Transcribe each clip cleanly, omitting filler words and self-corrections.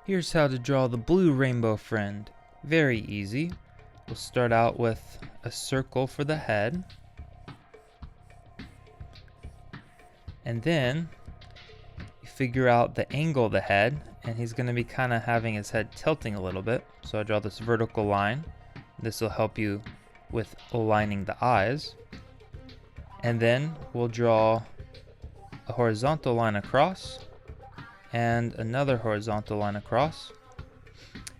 Here's how to draw the blue rainbow friend. Very easy. We'll start out with a circle for the head. And then you figure out the angle of the head, and he's going to be kind of having his head tilting a little bit. So I draw this vertical line. This will help you with aligning the eyes. And then we'll draw a horizontal line across and another horizontal line across.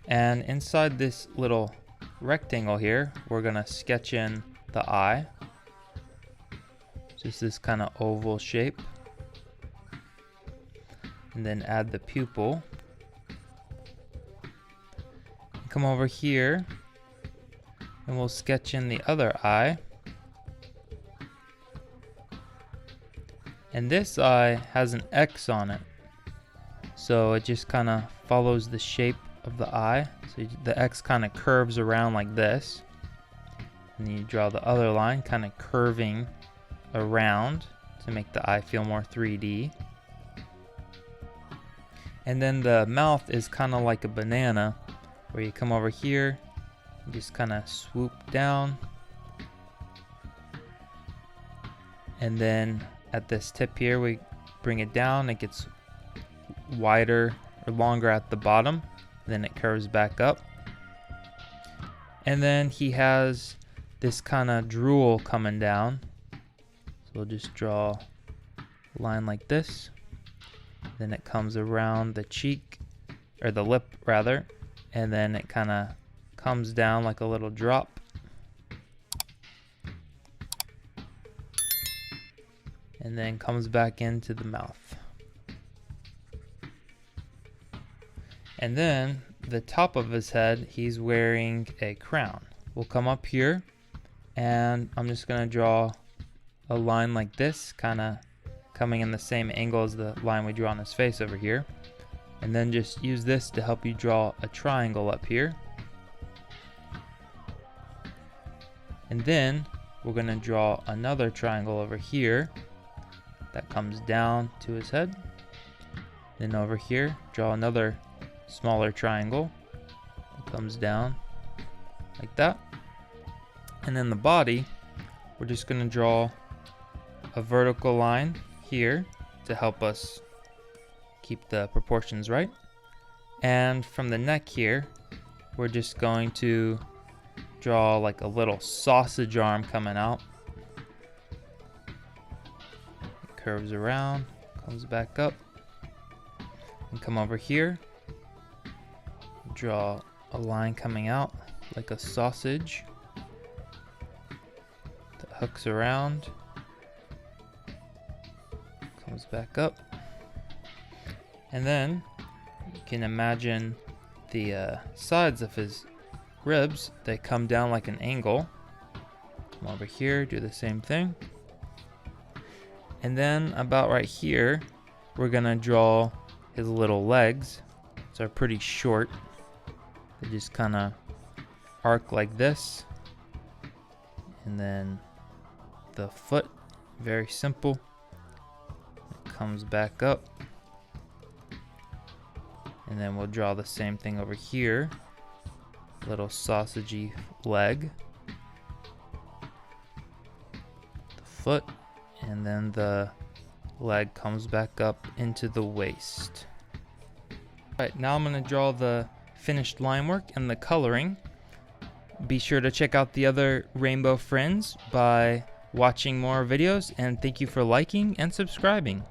And inside this little rectangle here, we're going to sketch in the eye. Just this kind of oval shape. And then add the pupil. Come over here and we'll sketch in the other eye. And this eye has an X on it, so it just kind of follows the shape of the eye. So the X kind of curves around like this, and then you draw the other line kind of curving around to make the eye feel more 3D. And then the mouth is kind of like a banana, where you come over here and just kind of swoop down, and then at this tip here we bring it down. It gets wider or longer at the bottom, then it curves back up. And then he has this kind of drool coming down, so we'll just draw a line like this. Then it comes around the cheek, or the lip rather, and then it kind of comes down like a little drop. And then comes back into the mouth. And then the top of his head, he's wearing a crown. We'll come up here and I'm just going to draw a line like this, kind of coming in the same angle as the line we drew on his face over here. And then just use this to help you draw a triangle up here. And then we're going to draw another triangle over here that comes down to his head. Then over here, draw another smaller triangle that comes down like that. And then the body, we're just going to draw a vertical line here to help us keep the proportions right. And from the neck here, we're just going to draw like a little sausage arm coming out. Curves around, comes back up, and come over here, draw a line coming out like a sausage that hooks around, comes back up. And then you can imagine the sides of his ribs, they come down like an angle. Come over here, do the same thing. And then about right here, we're gonna draw his little legs. So they're pretty short. They just kind of arc like this. And then the foot, very simple. It comes back up. And then we'll draw the same thing over here. Little sausagey leg. The foot. And then the leg comes back up into the waist. Alright, now I'm going to draw the finished line work and the coloring. Be sure to check out the other rainbow friends by watching more videos, and thank you for liking and subscribing.